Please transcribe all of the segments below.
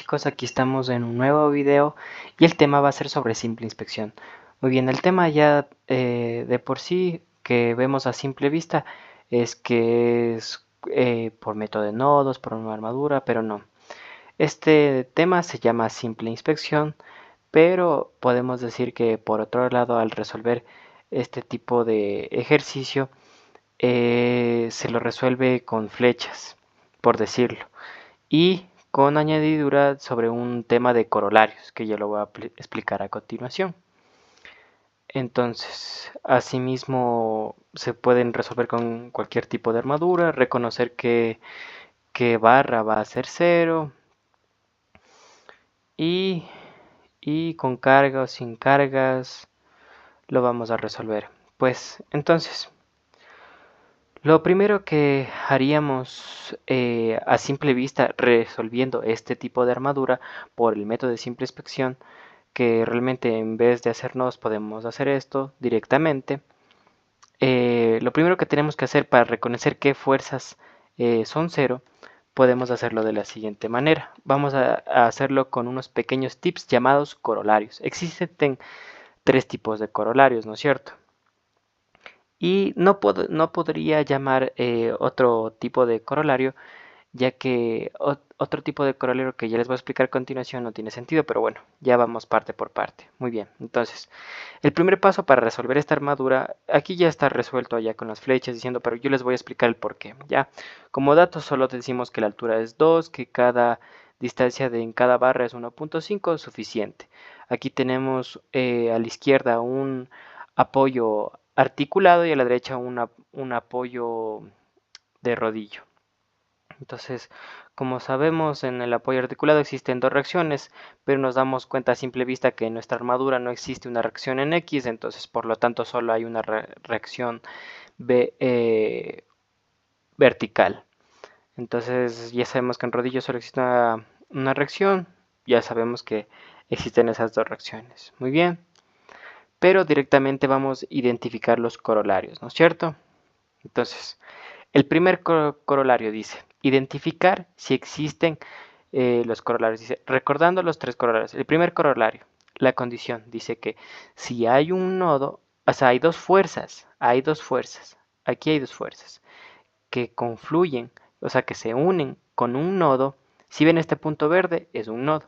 chicos, aquí estamos en un nuevo video y el tema va a ser sobre simple inspección. Muy bien, el tema ya de por sí que vemos a simple vista es que es por método de nodos, por una armadura, pero no. Este tema se llama simple inspección, pero podemos decir que por otro lado al resolver este tipo de ejercicio se lo resuelve con flechas, por decirlo, y con añadidura sobre un tema de corolarios, que ya lo voy a explicar a continuación. Entonces, asimismo, se pueden resolver con cualquier tipo de armadura, reconocer que barra va a ser 0 y, y con carga o sin cargas lo vamos a resolver. Pues entonces, lo primero que haríamos a simple vista resolviendo este tipo de armadura por el método de simple inspección, que realmente en vez de hacernos podemos hacer esto directamente. Lo primero que tenemos que hacer para reconocer qué fuerzas son 0, podemos hacerlo de la siguiente manera. Vamos a hacerlo con unos pequeños tips llamados corolarios. Existen 3 tipos de corolarios, ¿no es cierto? Y no podría llamar otro tipo de corolario, ya que otro tipo de corolario que ya les voy a explicar a continuación no tiene sentido, pero bueno, ya vamos parte por parte. Muy bien, entonces, el primer paso para resolver esta armadura, aquí ya está resuelto allá con las flechas diciendo, pero yo les voy a explicar el por qué, ¿ya? Como datos solo decimos que la altura es 2, que cada distancia en cada barra es 1.5, suficiente. Aquí tenemos a la izquierda un apoyo articulado y a la derecha un apoyo de rodillo. Entonces, como sabemos, en el apoyo articulado existen 2 reacciones, pero nos damos cuenta a simple vista que en nuestra armadura no existe una reacción en X, entonces por lo tanto solo hay una reacción vertical. Entonces ya sabemos que en rodillo solo existe una reacción, ya sabemos que existen esas 2 reacciones. Muy bien, pero directamente vamos a identificar los corolarios, ¿no es cierto? Entonces, el primer corolario dice, identificar si existen los corolarios. Dice, recordando los 3 corolarios. El primer corolario, la condición, dice que si hay un nodo, o sea, hay 2 fuerzas, aquí hay 2 fuerzas, que confluyen, o sea, que se unen con un nodo. Si ven este punto verde, es un nodo.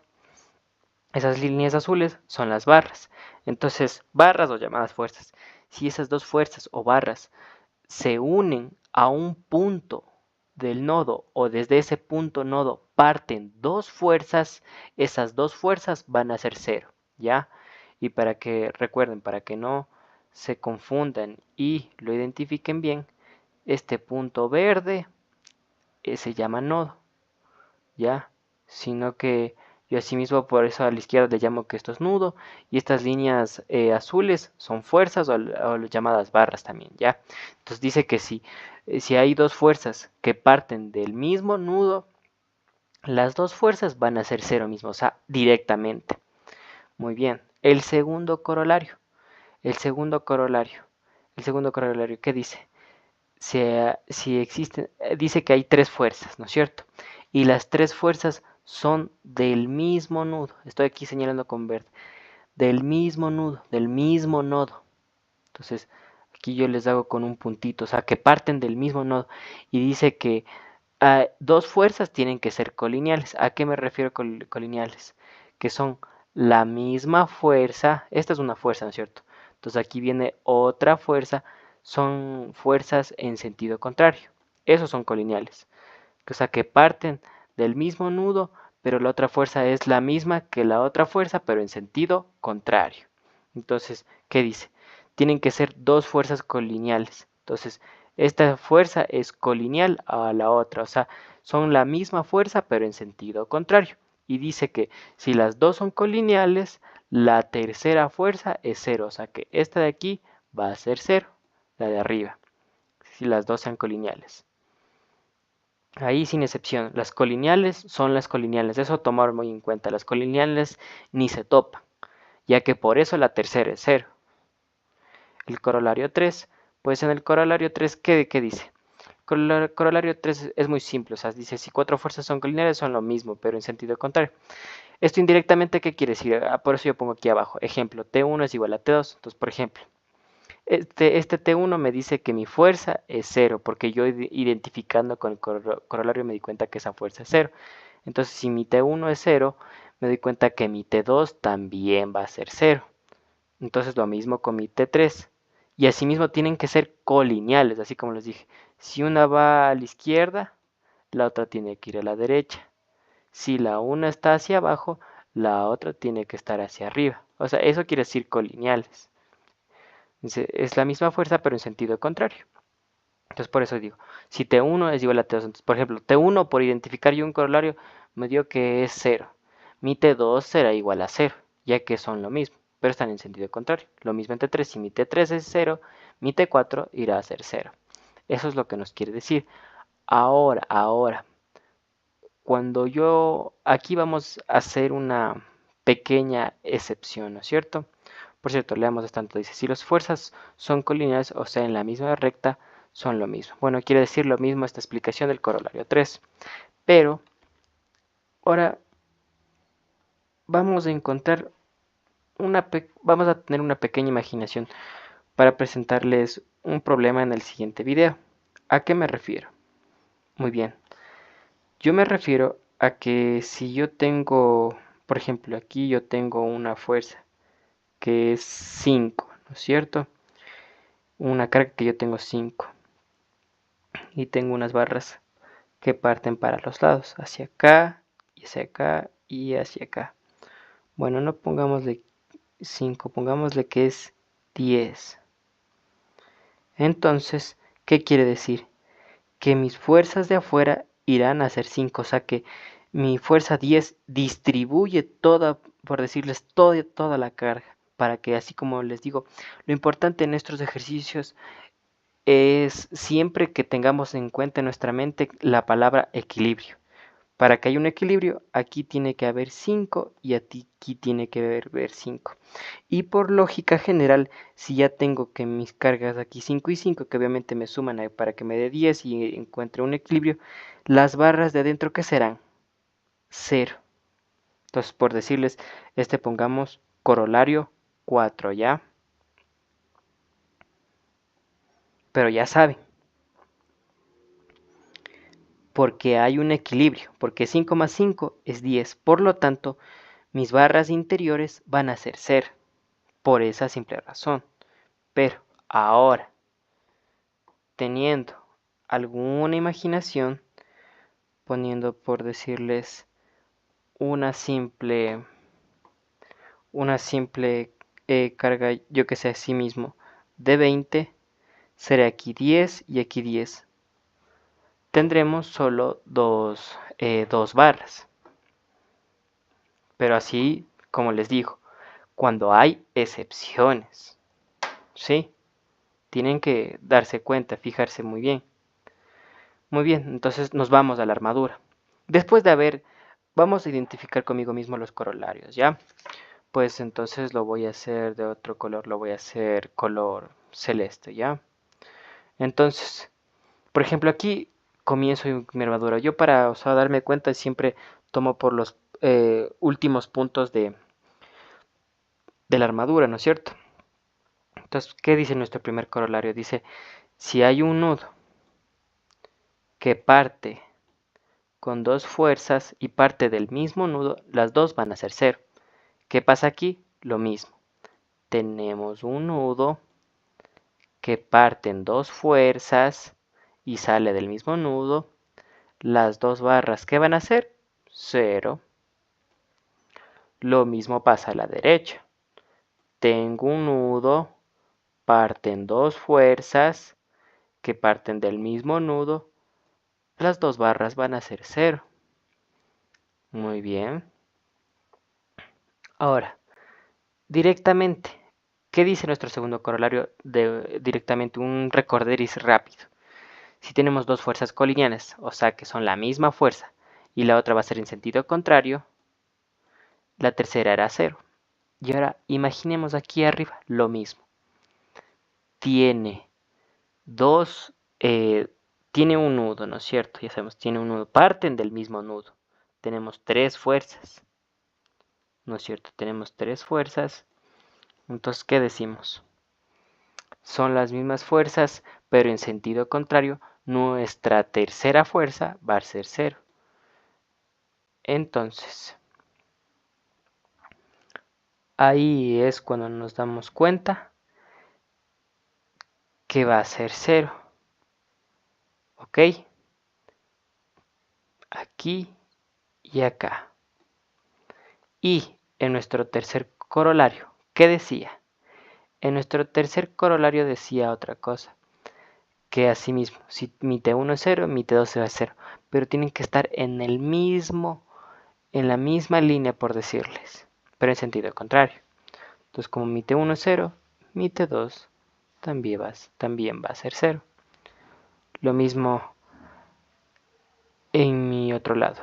Esas líneas azules son las barras. Entonces, barras o llamadas fuerzas. Si esas 2 fuerzas o barras se unen a un punto del nodo o desde ese punto nodo parten 2 fuerzas, esas 2 fuerzas van a ser 0, ¿ya? Y para que recuerden, para que no se confundan y lo identifiquen bien, este punto verde se llama nodo, ¿ya? Sino que yo asimismo por eso a la izquierda le llamo que esto es nudo y estas líneas azules son fuerzas o llamadas barras también, ¿ya? Entonces dice que si hay 2 fuerzas que parten del mismo nudo, las 2 fuerzas van a ser 0 mismo, o sea, directamente. Muy bien, el segundo corolario, el segundo corolario, ¿qué dice? Si existen, dice que hay 3 fuerzas, ¿no es cierto? Y las 3 fuerzas son del mismo nudo. Estoy aquí señalando con verde. Del mismo nudo, del mismo nodo. Entonces, aquí yo les hago con un puntito, o sea, que parten del mismo nodo. Y dice que 2 fuerzas tienen que ser colineales. ¿A qué me refiero con colineales? Que son la misma fuerza. Esta es una fuerza, ¿no es cierto? Entonces aquí viene otra fuerza. Son fuerzas en sentido contrario. Esos son colineales. O sea, que parten del mismo nudo, pero la otra fuerza es la misma que la otra fuerza, pero en sentido contrario. Entonces, ¿qué dice? Tienen que ser 2 fuerzas colineales. Entonces, esta fuerza es colineal a la otra, o sea, son la misma fuerza, pero en sentido contrario. Y dice que si las dos son colineales, la tercera fuerza es 0, o sea que esta de aquí va a ser 0, la de arriba, si las dos sean colineales. Ahí sin excepción, las colineales son las colineales, eso tomar muy en cuenta, las colineales ni se topan, ya que por eso la tercera es 0. El corolario 3, pues en el corolario 3, ¿qué dice? Corolario 3 es muy simple, o sea, dice si cuatro fuerzas son colineares son lo mismo, pero en sentido contrario. Esto indirectamente, ¿qué quiere decir? Por eso yo pongo aquí abajo, ejemplo, T1 es igual a T2. Entonces, por ejemplo, este T1 me dice que mi fuerza es 0, porque yo identificando con el corolario me di cuenta que esa fuerza es 0. Entonces, si mi T1 es 0, me doy cuenta que mi T2 también va a ser 0. Entonces, lo mismo con mi T3. Y asimismo tienen que ser colineales, así como les dije. Si una va a la izquierda, la otra tiene que ir a la derecha. Si la una está hacia abajo, la otra tiene que estar hacia arriba. O sea, eso quiere decir colineales. Es la misma fuerza, pero en sentido contrario. Entonces, por eso digo, si T1 es igual a T2, entonces, por ejemplo, T1 por identificar yo un corolario me dio que es 0. Mi T2 será igual a 0, ya que son lo mismo, pero están en sentido contrario. Lo mismo en T3, si mi T3 es 0, mi T4 irá a ser 0. Eso es lo que nos quiere decir. Ahora, cuando aquí vamos a hacer una pequeña excepción, ¿no es cierto? Por cierto, leamos esto tanto, dice, si las fuerzas son colineales, o sea, en la misma recta, son lo mismo. Bueno, quiere decir lo mismo esta explicación del corolario 3. Pero, ahora vamos a encontrar vamos a tener una pequeña imaginación para presentarles un problema en el siguiente video. ¿A qué me refiero? Muy bien. Yo me refiero a que si yo tengo, por ejemplo, aquí yo tengo una fuerza que es 5, ¿no es cierto? Una carga que yo tengo 5 y tengo unas barras que parten para los lados, hacia acá y hacia acá y hacia acá. Bueno, no pongámosle 5, pongámosle que es 10. Entonces, ¿qué quiere decir? Que mis fuerzas de afuera irán a ser 5, o sea que mi fuerza 10 distribuye toda, por decirles, toda la carga, para que así como les digo, lo importante en estos ejercicios es siempre que tengamos en cuenta en nuestra mente la palabra equilibrio. Para que haya un equilibrio, aquí tiene que haber 5 y aquí tiene que haber 5. Y por lógica general, si ya tengo que mis cargas aquí 5 y 5, que obviamente me suman para que me dé 10 y encuentre un equilibrio, las barras de adentro, ¿qué serán? 0. Entonces, por decirles, pongamos corolario 4, ¿ya? Pero ya saben, porque hay un equilibrio, porque 5 más 5 es 10. Por lo tanto, mis barras interiores van a ser 0. Por esa simple razón. Pero ahora, teniendo alguna imaginación, poniendo por decirles una simple, carga, yo que sé, a sí mismo, de 20, será aquí 10 y aquí 10. Tendremos solo dos barras. Pero así, como les digo, cuando hay excepciones, ¿sí? Tienen que darse cuenta, fijarse muy bien. Muy bien, entonces nos vamos a la armadura. Después de vamos a identificar conmigo mismo los corolarios, ¿ya? Pues entonces lo voy a hacer de otro color, lo voy a hacer color celeste, ¿ya? Entonces, por ejemplo, aquí comienzo mi armadura. Yo para, darme cuenta siempre tomo por los últimos puntos de la armadura, ¿no es cierto? Entonces, ¿qué dice nuestro primer corolario? Dice, si hay un nudo que parte con dos fuerzas y parte del mismo nudo, las dos van a ser 0. ¿Qué pasa aquí? Lo mismo. Tenemos un nudo que parte en dos fuerzas y sale del mismo nudo. Las dos barras, ¿qué van a ser? 0. Lo mismo pasa a la derecha. Tengo un nudo, parten dos fuerzas que parten del mismo nudo. Las dos barras van a ser 0. Muy bien. Ahora, directamente, ¿qué dice nuestro segundo corolario? Directamente un recorderis rápido. Si tenemos dos fuerzas colineales, o sea que son la misma fuerza, y la otra va a ser en sentido contrario, la tercera era 0. Y ahora imaginemos aquí arriba lo mismo. Tiene dos tiene un nudo, ¿no es cierto? Ya sabemos, tiene un nudo, parten del mismo nudo. Tenemos tres fuerzas, ¿no es cierto? Tenemos tres fuerzas. Entonces, ¿qué decimos? Son las mismas fuerzas, pero en sentido contrario, nuestra tercera fuerza va a ser cero. Entonces, ahí es cuando nos damos cuenta que va a ser cero. ¿Ok? Aquí y acá. Y en nuestro tercer corolario, ¿qué decía? En nuestro tercer corolario decía otra cosa, que asimismo, si mi T1 es 0, mi T2 va a 0, pero tienen que estar en la misma línea por decirles, pero en sentido contrario. Entonces como mi T1 es 0, mi T2 también va a ser 0. Lo mismo en mi otro lado.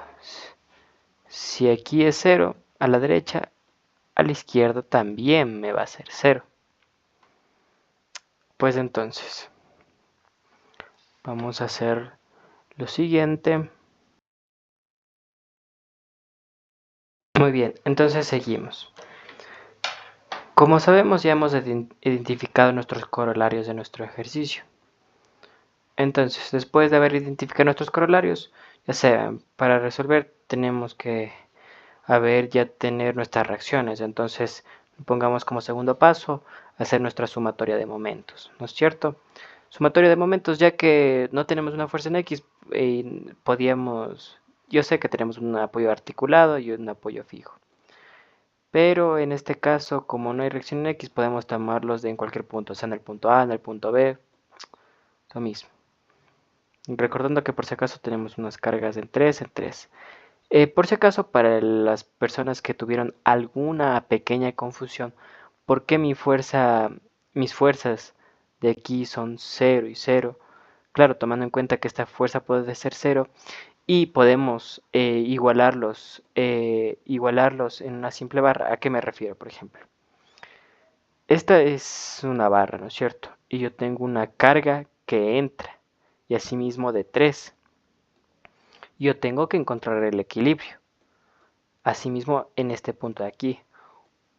Si aquí es 0, a la derecha, a la izquierda también me va a ser 0. Pues entonces, vamos a hacer lo siguiente. Muy bien, entonces seguimos. Como sabemos, ya hemos identificado nuestros corolarios de nuestro ejercicio. Entonces, después de haber identificado nuestros corolarios, ya saben, para resolver tenemos que tener nuestras reacciones. Entonces, pongamos como segundo paso hacer nuestra sumatoria de momentos, ¿no es cierto? Sumatoria de momentos, ya que no tenemos una fuerza en X, yo sé que tenemos un apoyo articulado y un apoyo fijo. Pero en este caso, como no hay reacción en X, podemos tomarlos en cualquier punto, sea en el punto A, en el punto B, lo mismo. Recordando que por si acaso tenemos unas cargas en 3 en 3. Por si acaso, para las personas que tuvieron alguna pequeña confusión, ¿por qué mis fuerzas de aquí son 0 y 0? Claro, tomando en cuenta que esta fuerza puede ser 0 y podemos igualarlos en una simple barra. ¿A qué me refiero, por ejemplo? Esta es una barra, ¿no es cierto? Y yo tengo una carga que entra y asimismo de 3. Yo tengo que encontrar el equilibrio. Asimismo, en este punto de aquí,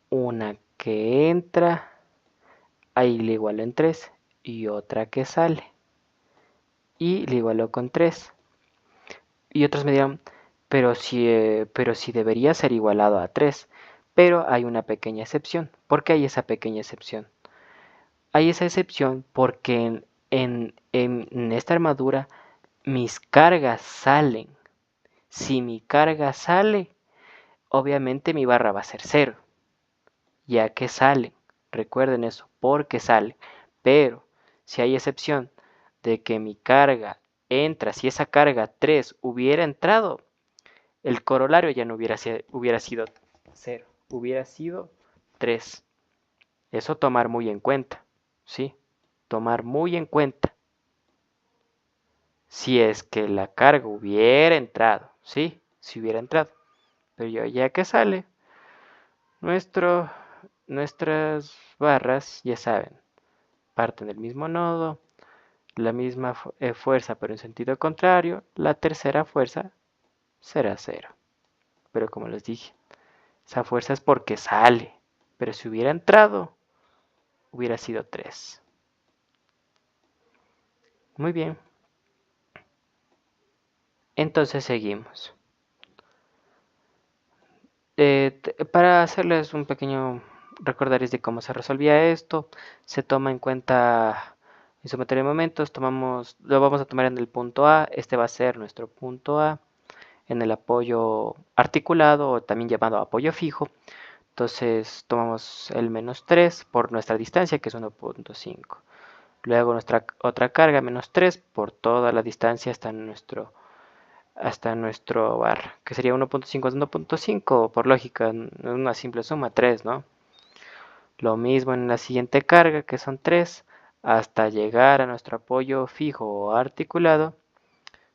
una que entra, ahí le igualo en 3 y otra que sale y le igualo con 3. Y otros me dirán, pero si debería ser igualado a 3. Pero hay una pequeña excepción. ¿Por qué hay esa pequeña excepción? Hay esa excepción porque en esta armadura mis cargas salen. Si mi carga sale, obviamente mi barra va a ser 0, ya que salen. Recuerden eso, porque sale. Pero si hay excepción de que mi carga entra, si esa carga 3 hubiera entrado, el corolario ya no hubiera sido 0, hubiera sido 3. Eso tomar muy en cuenta, ¿sí? Tomar muy en cuenta. Si es que la carga hubiera entrado, ¿sí? Si hubiera entrado. Pero ya que sale, nuestras barras, ya saben, parten del mismo nodo, la misma fuerza pero en sentido contrario, la tercera fuerza será 0. Pero como les dije, esa fuerza es porque sale, pero si hubiera entrado, hubiera sido 3. Muy bien, entonces seguimos. Para hacerles un pequeño recordarles de cómo se resolvía esto, se toma en cuenta en su materia de momentos, lo vamos a tomar en el punto A, este va a ser nuestro punto A, en el apoyo articulado o también llamado apoyo fijo, entonces tomamos el menos 3 por nuestra distancia que es 1.5, luego nuestra otra carga menos 3 por toda la distancia hasta nuestro bar, que sería 1.5 es 1.5, por lógica, una simple suma, 3, ¿no? Lo mismo en la siguiente carga, que son 3, hasta llegar a nuestro apoyo fijo o articulado,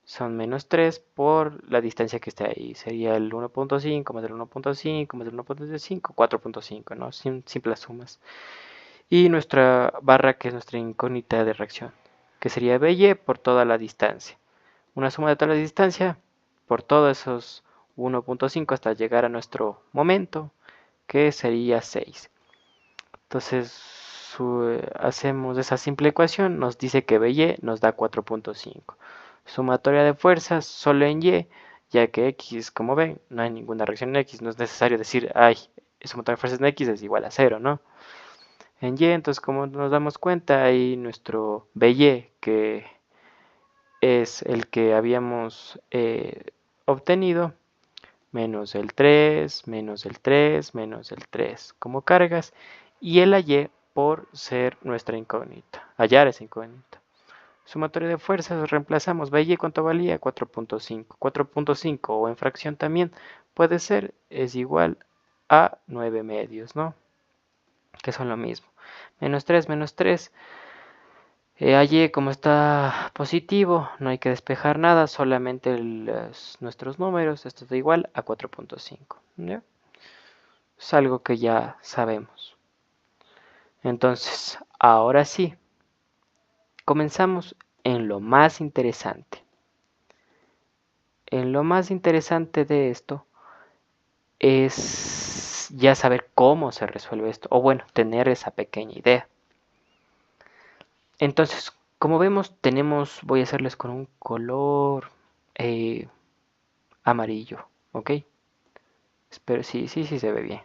son menos 3 por la distancia que esté ahí. Sería el 1.5 más el 1.5 más el 1.5, 4.5, ¿no? Simples sumas. Y nuestra barra, que es nuestra incógnita de reacción. que sería BY por toda la distancia. Una suma de toda la distancia por todos esos 1.5 hasta llegar a nuestro momento, que sería 6. Entonces hacemos esa simple ecuación, nos dice que BY nos da 4.5. Sumatoria de fuerzas solo en Y, ya que X, como ven, no hay ninguna reacción en X, no es necesario decir, ay, sumatoria de fuerzas en X es igual a 0, ¿no? En Y, entonces como nos damos cuenta, ahí nuestro BY, que es el que habíamos obtenido, menos el 3, menos el 3, menos el 3 como cargas, y el AY por ser nuestra incógnita, hallar esa incógnita. Sumatoria de fuerzas, reemplazamos BY, ¿cuánto valía? 4.5. 4.5 o en fracción también puede ser, es igual a 9 medios, ¿no? Que son lo mismo. Menos 3, menos 3. AY como está positivo, no hay que despejar nada, solamente nuestros números, esto da igual a 4.5. ¿Ya? Es algo que ya sabemos. Entonces, ahora sí, comenzamos en lo más interesante. En lo más interesante de esto es ya saber cómo se resuelve esto, o bueno, tener esa pequeña idea. Entonces, como vemos, voy a hacerles con un color amarillo, ¿ok? Espero, sí se ve bien.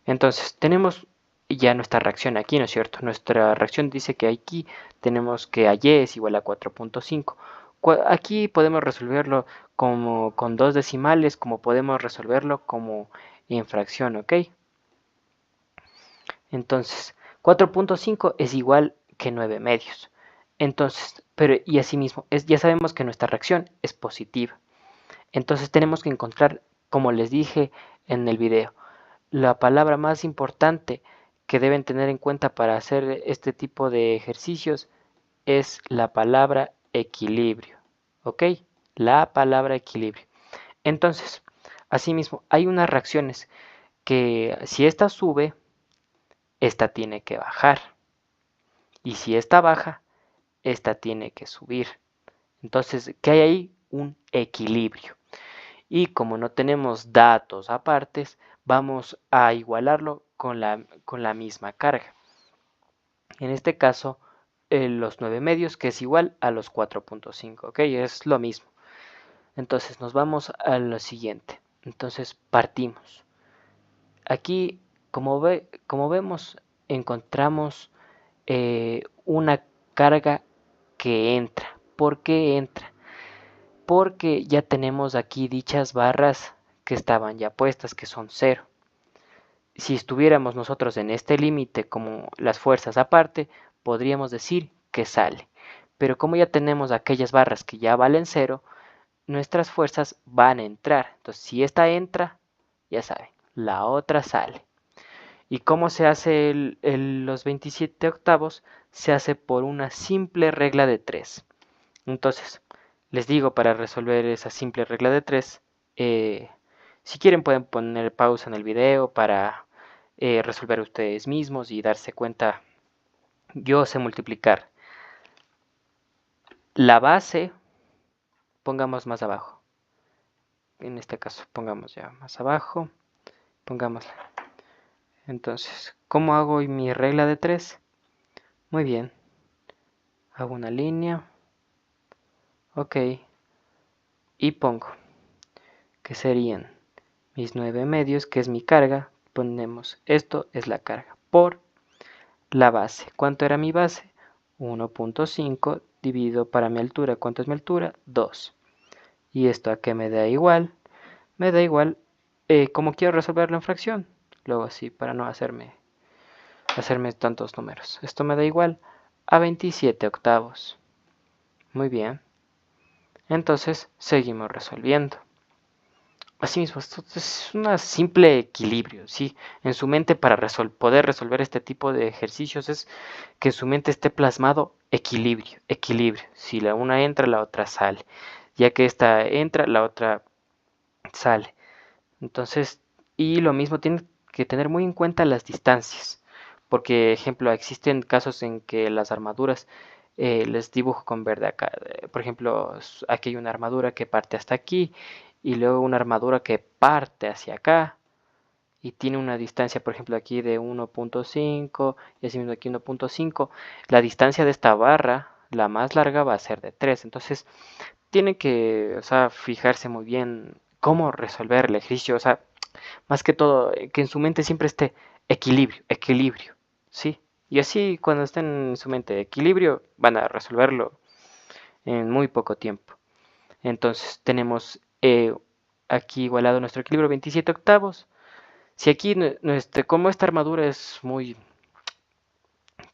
Entonces, tenemos ya nuestra reacción aquí, ¿no es cierto? Nuestra reacción dice que aquí tenemos que AY es igual a 4.5. Aquí podemos resolverlo como con dos decimales, como podemos resolverlo como en fracción, ¿ok? Entonces, 4.5 es igual que 9 medios. Entonces, y asimismo, ya sabemos que nuestra reacción es positiva. Entonces tenemos que encontrar, como les dije en el video, la palabra más importante que deben tener en cuenta para hacer este tipo de ejercicios es la palabra equilibrio. ¿Ok? La palabra equilibrio. Entonces, asimismo, hay unas reacciones que si esta sube, esta tiene que bajar. Y si esta baja, esta tiene que subir. Entonces, ¿qué hay ahí? Un equilibrio. Y como no tenemos datos apartes, vamos a igualarlo con la misma carga. En este caso, los 9 medios, que es igual a los 4.5, ¿ok? Es lo mismo. Entonces nos vamos a lo siguiente. Entonces partimos. Aquí, como vemos, encontramos una carga que entra. ¿Por qué entra? Porque ya tenemos aquí dichas barras que estaban ya puestas, que son 0. Si estuviéramos nosotros en este límite como las fuerzas aparte, podríamos decir que sale. Pero como ya tenemos aquellas barras que ya valen 0, nuestras fuerzas van a entrar. Entonces, si esta entra, ya saben, la otra sale. ¿Y cómo se hace los 27 octavos? Se hace por una simple regla de 3. Entonces, les digo para resolver esa simple regla de 3, si quieren pueden poner pausa en el video para resolver ustedes mismos y darse cuenta. Yo sé multiplicar la base, pongamos más abajo. En este caso pongamos ya más abajo, pongámosla. Entonces, ¿cómo hago mi regla de 3? Muy bien, hago una línea, ok, y pongo que serían mis 9 medios, que es mi carga. Ponemos esto es la carga por la base. ¿Cuánto era mi base? 1.5 dividido para mi altura. ¿Cuánto es mi altura? 2. ¿Y esto a qué me da igual? Me da igual como quiero resolverlo en fracción. Luego así, para no hacerme tantos números. Esto me da igual a 27 octavos. Muy bien. Entonces, seguimos resolviendo. Asimismo, esto es un simple equilibrio, ¿sí? En su mente para poder resolver este tipo de ejercicios es que en su mente esté plasmado equilibrio, equilibrio. Si la una entra, la otra sale. Ya que esta entra, la otra sale. Entonces, y lo mismo tiene que tener muy en cuenta las distancias. Porque, ejemplo, existen casos en que las armaduras les dibujo con verde acá. Por ejemplo, aquí hay una armadura que parte hasta aquí y luego una armadura que parte hacia acá y tiene una distancia, por ejemplo, aquí de 1.5 y así mismo aquí 1.5. La distancia de esta barra, la más larga, va a ser de 3. Entonces, tiene que, o sea, fijarse muy bien cómo resolver el ejercicio. O sea, más que todo, que en su mente siempre esté equilibrio, equilibrio, ¿sí? Y así cuando estén en su mente equilibrio, van a resolverlo en muy poco tiempo. Entonces tenemos aquí igualado nuestro equilibrio 27 octavos. Si aquí, como esta armadura es muy,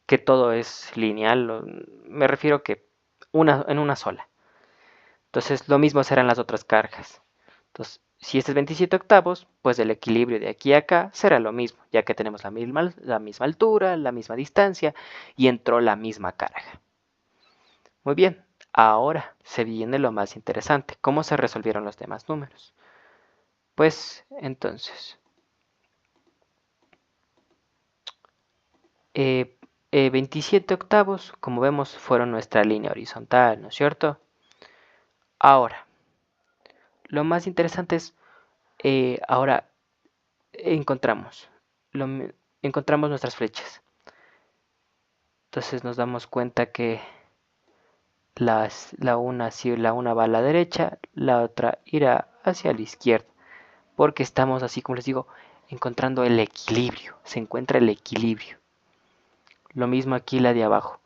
que todo es lineal, me refiero que en una sola. Entonces lo mismo serán las otras cargas. Entonces, si este es 27 octavos, pues el equilibrio de aquí a acá será lo mismo, ya que tenemos la misma altura, la misma distancia y entró la misma carga. Muy bien, ahora se viene lo más interesante, ¿cómo se resolvieron los demás números? Pues entonces, eh, 27 octavos, como vemos, fueron nuestra línea horizontal, ¿no es cierto? Ahora, lo más interesante es, ahora encontramos, lo, encontramos nuestras flechas. Entonces nos damos cuenta que si la una va a la derecha, la otra irá hacia la izquierda. Porque estamos así, como les digo, encontrando el equilibrio. Se encuentra el equilibrio. Lo mismo aquí la de abajo.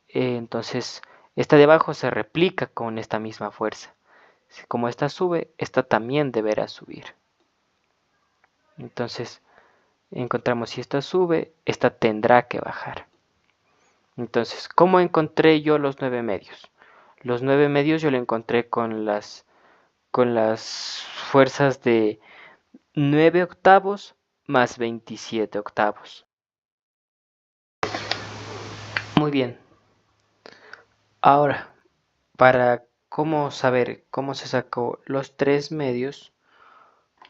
Entonces, esta de abajo se replica con esta misma fuerza. Como esta sube, esta también deberá subir. Entonces, encontramos si esta sube, esta tendrá que bajar. Entonces, ¿cómo encontré yo los 9 medios? Los 9 medios yo lo encontré con las fuerzas de 9 octavos más 27 octavos. Muy bien. Ahora, para cómo saber cómo se sacó los 3 medios,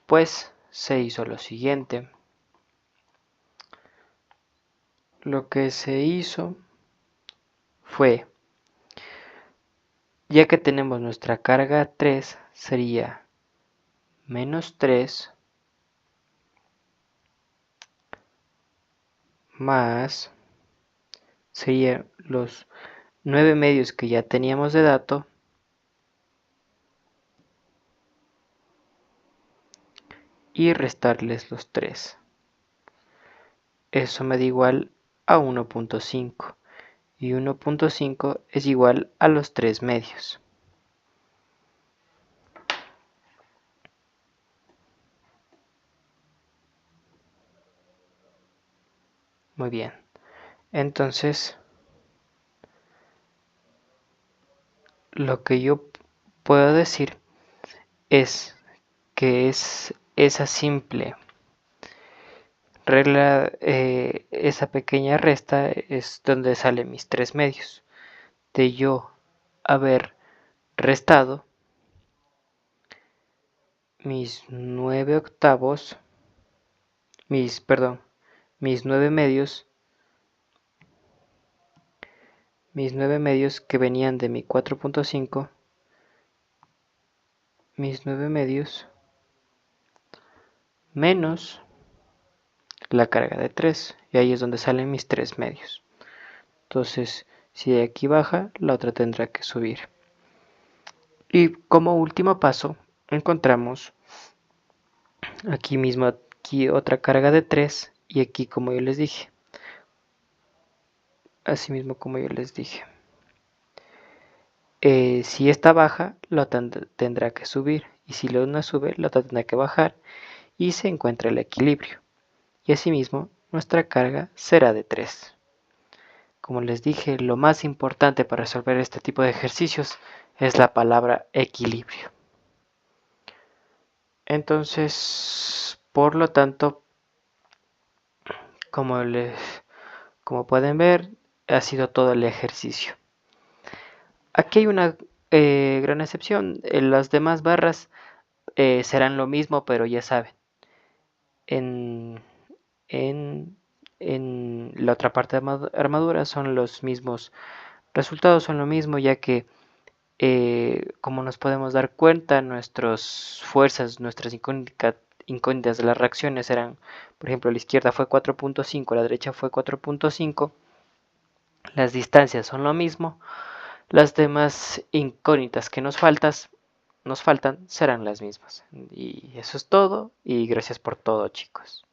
pues se hizo lo siguiente. Lo que se hizo fue, ya que tenemos nuestra carga 3, sería menos 3 más, serían los 9 medios que ya teníamos de dato, y restarles los 3. Eso me da igual a 1.5 y 1.5 es igual a los 3 medios. Muy bien. Entonces, lo que yo puedo decir es que es esa simple regla, esa pequeña resta es donde salen mis 3 medios. De yo haber restado mis 9 octavos, mis 9 medios, que venían de mi 4.5, mis 9 medios menos la carga de 3, y ahí es donde salen mis 3 medios. Entonces, si de aquí baja, la otra tendrá que subir. Y como último paso, encontramos aquí mismo, aquí otra carga de 3 y aquí como yo les dije. Así mismo como yo les dije. Si esta baja, la otra tendrá que subir. Y si la una sube, la otra tendrá que bajar. Y se encuentra el equilibrio. Y asimismo, nuestra carga será de 3. Como les dije, lo más importante para resolver este tipo de ejercicios es la palabra equilibrio. Entonces, por lo tanto, como pueden ver, ha sido todo el ejercicio. Aquí hay una gran excepción. Las demás barras serán lo mismo, pero ya saben, en, en la otra parte de armadura son los mismos resultados son lo mismo, ya que como nos podemos dar cuenta, nuestras fuerzas, nuestras incógnitas de las reacciones eran, por ejemplo, la izquierda fue 4.5, la derecha fue 4.5, las distancias son lo mismo, las demás incógnitas que nos faltan serán las mismas. Y eso es todo, y gracias por todo, chicos.